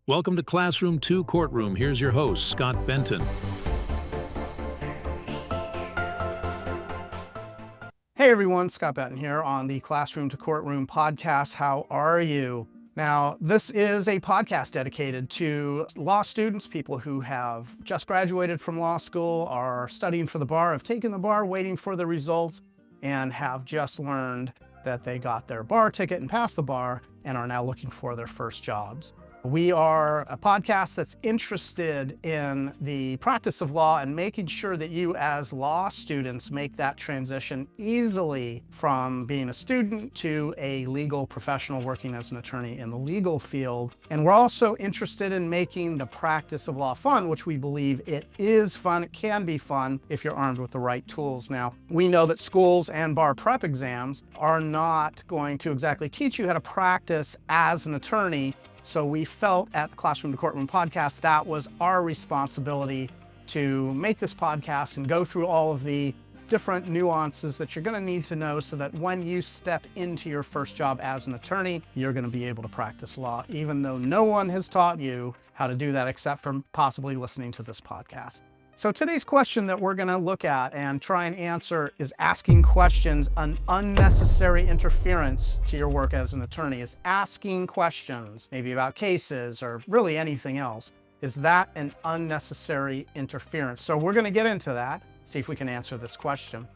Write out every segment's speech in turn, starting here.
Welcome to Classroom 2 Courtroom. Here's your host, Scott Benton. Hey everyone, Scott Benton here on the Classroom to Courtroom podcast. How are you? Now, this is a podcast dedicated to law students, people who have just graduated from law school, are studying for the bar, have taken the bar, waiting for the results, and have just learned that they got their bar ticket and passed the bar and are now looking for their first jobs. We are a podcast that's interested in the practice of law and making sure that you as law students make that transition easily from being a student to a legal professional working as an attorney in the legal field. And we're also interested in making the practice of law fun, which we believe it is fun. It can be fun if you're armed with the right tools. Now, we know that schools and bar prep exams are not going to exactly teach you how to practice as an attorney. So we felt at the Classroom to Courtroom podcast that was our responsibility to make this podcast and go through all of the different nuances that you're going to need to know so that when you step into your first job as an attorney, you're going to be able to practice law, even though no one has taught you how to do that except for possibly listening to this podcast. So today's question that we're going to look at and try and answer is asking questions, an unnecessary interference to your work as an attorney. Is asking questions, maybe about cases or really anything else, is that an unnecessary interference? So we're going to get into that, see if we can answer this question.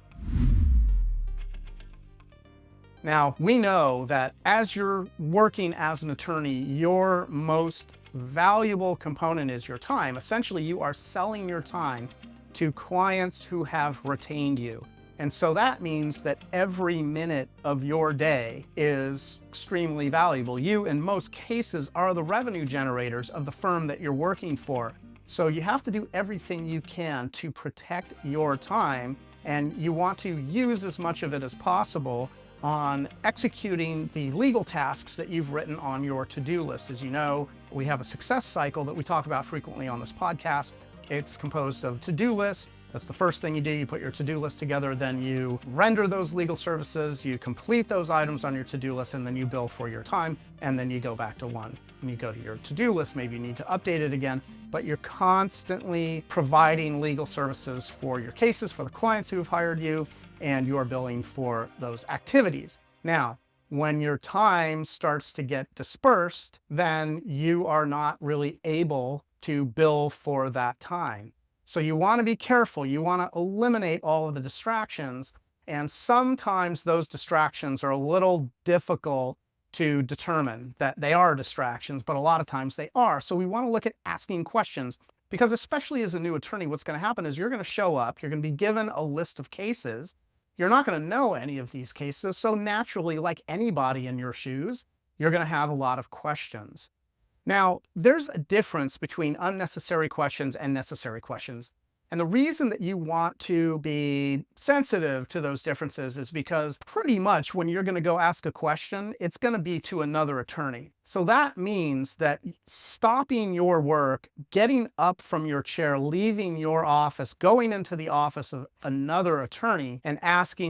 Now, we know that as you're working as an attorney, your most valuable component is your time. Essentially, you are selling your time to clients who have retained you. And so that means that every minute of your day is extremely valuable. You, in most cases, are the revenue generators of the firm that you're working for. So you have to do everything you can to protect your time, and you want to use as much of it as possible on executing the legal tasks that you've written on your to-do list. As you know, we have a success cycle that we talk about frequently on this podcast. It's composed of to-do lists. That's the first thing you do. You put your to-do list together, then you render those legal services, you complete those items on your to-do list, and then you bill for your time, and then you go back to one. And you go to your to-do list, maybe you need to update it again, but you're constantly providing legal services for your cases, for the clients who have hired you, and you're billing for those activities. Now, when your time starts to get dispersed, then you are not really able to bill for that time. So you want to be careful. You want to eliminate all of the distractions. And sometimes those distractions are a little difficult to determine that they are distractions, but a lot of times they are. So we want to look at asking questions, because especially as a new attorney, what's going to happen is you're going to show up, you're going to be given a list of cases. You're not going to know any of these cases. So naturally, like anybody in your shoes, you're going to have a lot of questions. Now, there's a difference between unnecessary questions and necessary questions. And the reason that you want to be sensitive to those differences is because pretty much when you're going to go ask a question, it's going to be to another attorney. So that means that stopping your work, getting up from your chair, leaving your office, going into the office of another attorney and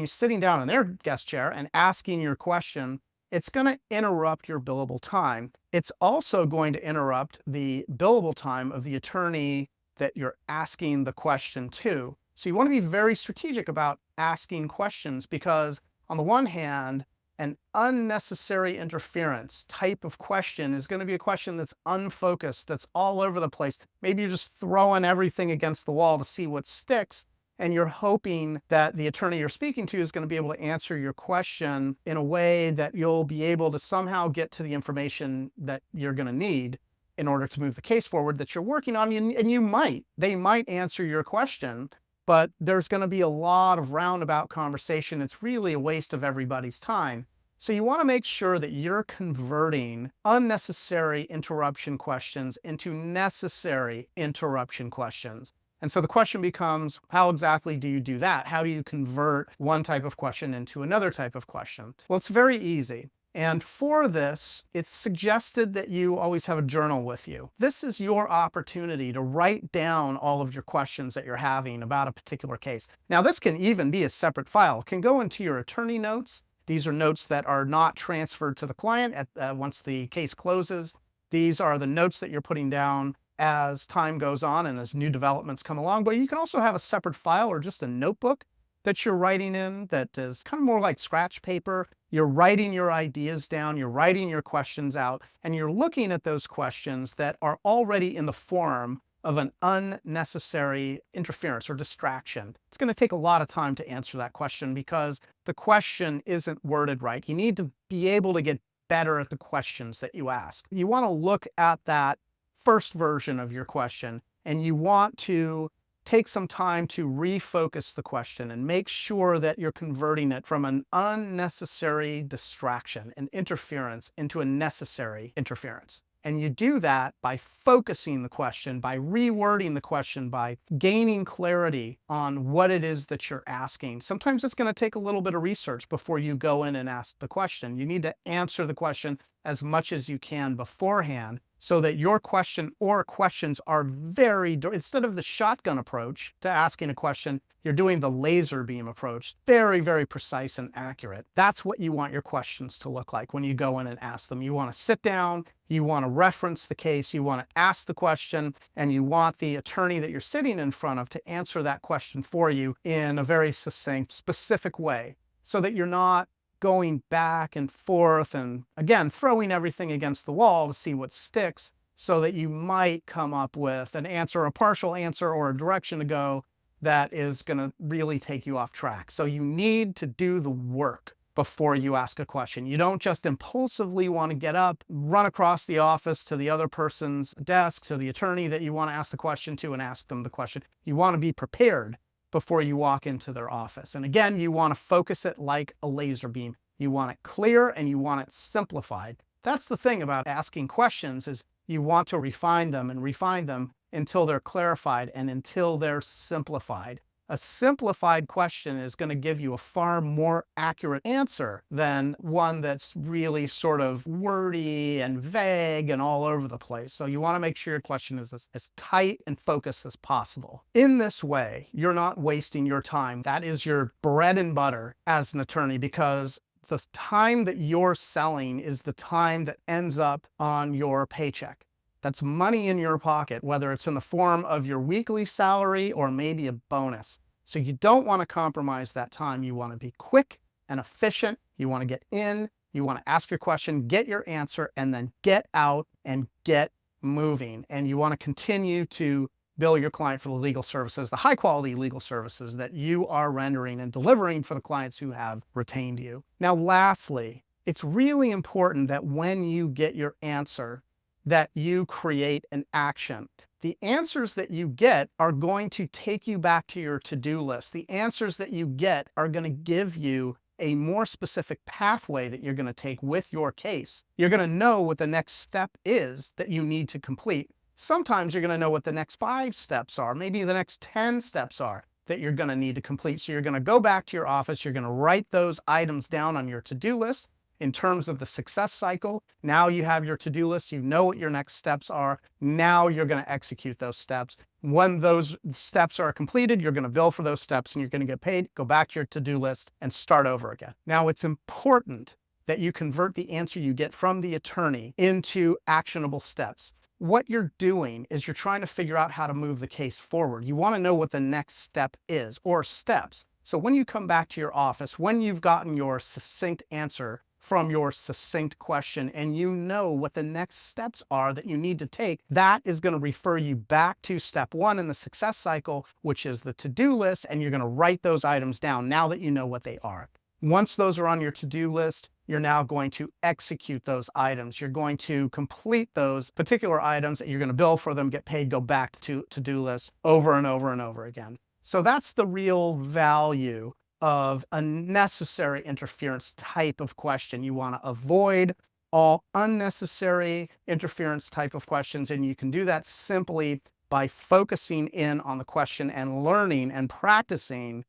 sitting down in their guest chair and asking your question, it's going to interrupt your billable time. It's also going to interrupt the billable time of the attorney that you're asking the question to. So you want to be very strategic about asking questions, because on the one hand, an unnecessary interference type of question is going to be a question that's unfocused, that's all over the place. Maybe you're just throwing everything against the wall to see what sticks, and you're hoping that the attorney you're speaking to is going to be able to answer your question in a way that you'll be able to somehow get to the information that you're going to need in order to move the case forward that you're working on. And they might answer your question, but there's going to be a lot of roundabout conversation. It's really a waste of everybody's time. So you want to make sure that you're converting unnecessary interruption questions into necessary interruption questions. And so the question becomes, how exactly do you do that? How do you convert one type of question into another type of question? Well, it's very easy. And for this, it's suggested that you always have a journal with you. This is your opportunity to write down all of your questions that you're having about a particular case. Now, this can even be a separate file. It can go into your attorney notes. These are notes that are not transferred to the client once the case closes. These are the notes that you're putting down as time goes on and as new developments come along. But you can also have a separate file or just a notebook that you're writing in that is kind of more like scratch paper. You're writing your ideas down, you're writing your questions out, and you're looking at those questions that are already in the form of an unnecessary interference or distraction. It's going to take a lot of time to answer that question because the question isn't worded right. You need to be able to get better at the questions that you ask. You want to look at that first version of your question, and you want to take some time to refocus the question and make sure that you're converting it from an unnecessary distraction and interference into a necessary interference. And you do that by focusing the question, by rewording the question, by gaining clarity on what it is that you're asking. Sometimes it's going to take a little bit of research before you go in and ask the question. You need to answer the question as much as you can beforehand so that your question or questions are instead of the shotgun approach to asking a question, you're doing the laser beam approach, very, very precise and accurate. That's what you want your questions to look like when you go in and ask them. You want to sit down, you want to reference the case, you want to ask the question, and you want the attorney that you're sitting in front of to answer that question for you in a very succinct, specific way so that you're not going back and forth and, again, throwing everything against the wall to see what sticks so that you might come up with an answer, a partial answer, or a direction to go that is going to really take you off track. So you need to do the work before you ask a question. You don't just impulsively want to get up, run across the office to the other person's desk, to the attorney that you want to ask the question to, and ask them the question. You want to be prepared before you walk into their office. And again, you want to focus it like a laser beam. You want it clear and you want it simplified. That's the thing about asking questions is you want to refine them until they're clarified and until they're simplified. A simplified question is going to give you a far more accurate answer than one that's really sort of wordy and vague and all over the place. So you want to make sure your question is as tight and focused as possible. In this way, you're not wasting your time. That is your bread and butter as an attorney, because the time that you're selling is the time that ends up on your paycheck. That's money in your pocket, whether it's in the form of your weekly salary or maybe a bonus. So you don't want to compromise that time. You want to be quick and efficient. You want to get in, you want to ask your question, get your answer, and then get out and get moving. And you want to continue to bill your client for the legal services, the high quality legal services that you are rendering and delivering for the clients who have retained you. Now, lastly, it's really important that when you get your answer, that you create an action. The answers that you get are going to take you back to your to-do list. The answers that you get are going to give you a more specific pathway that you're going to take with your case. You're going to know what the next step is that you need to complete. Sometimes you're going to know what the next 5 steps are, maybe the next 10 steps are that you're going to need to complete. So you're going to go back to your office, you're going to write those items down on your to-do list. In terms of the success cycle, now you have your to-do list, you know what your next steps are. Now you're going to execute those steps. When those steps are completed, you're going to bill for those steps and you're going to get paid, go back to your to-do list and start over again. Now, it's important that you convert the answer you get from the attorney into actionable steps. What you're doing is you're trying to figure out how to move the case forward. You want to know what the next step is, or steps. So when you come back to your office, when you've gotten your succinct answer from your succinct question and you know what the next steps are that you need to take, that is going to refer you back to step 1 in the success cycle, which is the to-do list, and you're going to write those items down now that you know what they are. Once those are on your to-do list, you're now going to execute those items. You're going to complete those particular items, and you're going to bill for them, get paid, go back to to-do list over and over and over again. So that's the real value of a necessary interference type of question. You want to avoid all unnecessary interference type of questions, and you can do that simply by focusing in on the question and learning and practicing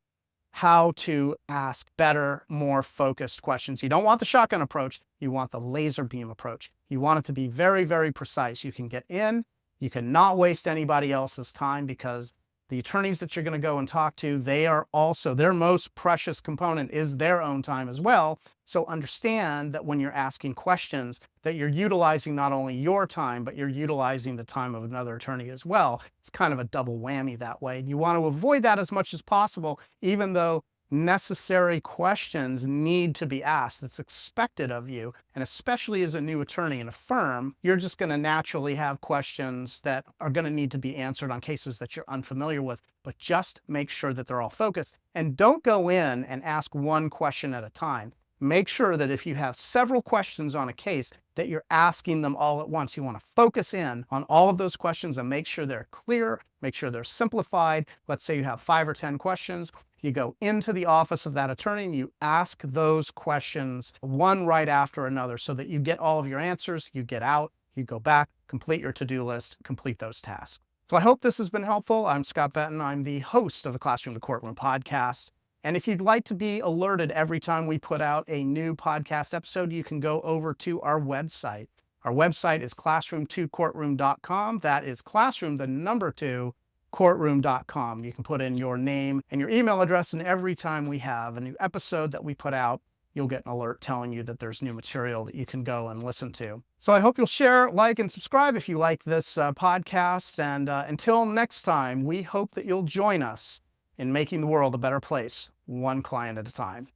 how to ask better, more focused questions. You don't want the shotgun approach, you want the laser beam approach. You want it to be very, very precise. You can get in, you cannot waste anybody else's time because The attorneys that you're going to go and talk to, they are also, their most precious component is their own time as well. So understand that when you're asking questions, that you're utilizing not only your time, but you're utilizing the time of another attorney as well. It's kind of a double whammy that way. And you want to avoid that as much as possible, even though necessary questions need to be asked. It's expected of you. And especially as a new attorney in a firm, you're just going to naturally have questions that are going to need to be answered on cases that you're unfamiliar with, but just make sure that they're all focused. And don't go in and ask one question at a time. Make sure that if you have several questions on a case, that you're asking them all at once. You want to focus in on all of those questions and make sure they're clear, make sure they're simplified. Let's say you have 5 or 10 questions. You go into the office of that attorney and you ask those questions one right after another so that you get all of your answers, you get out, you go back, complete your to-do list, complete those tasks. So I hope this has been helpful. I'm Scott Benton. I'm the host of the Classroom to Courtroom podcast. And if you'd like to be alerted every time we put out a new podcast episode, you can go over to our website. Our website is classroom2courtroom.com. That is classroom, the number 2, courtroom.com. You can put in your name and your email address, and every time we have a new episode that we put out, you'll get an alert telling you that there's new material that you can go and listen to. So I hope you'll share, like, and subscribe if you like this podcast. And until next time, we hope that you'll join us in making the world a better place, one client at a time.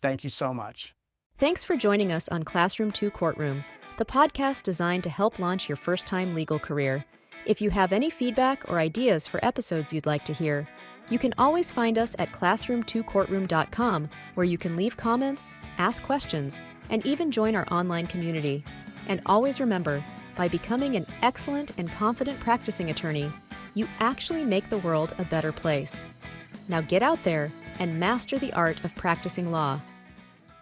Thank you so much. Thanks for joining us on Classroom 2 Courtroom, the podcast designed to help launch your first-time legal career. If you have any feedback or ideas for episodes you'd like to hear, you can always find us at classroom2courtroom.com, where you can leave comments, ask questions, and even join our online community. And always remember, by becoming an excellent and confident practicing attorney, you actually make the world a better place. Now get out there and master the art of practicing law.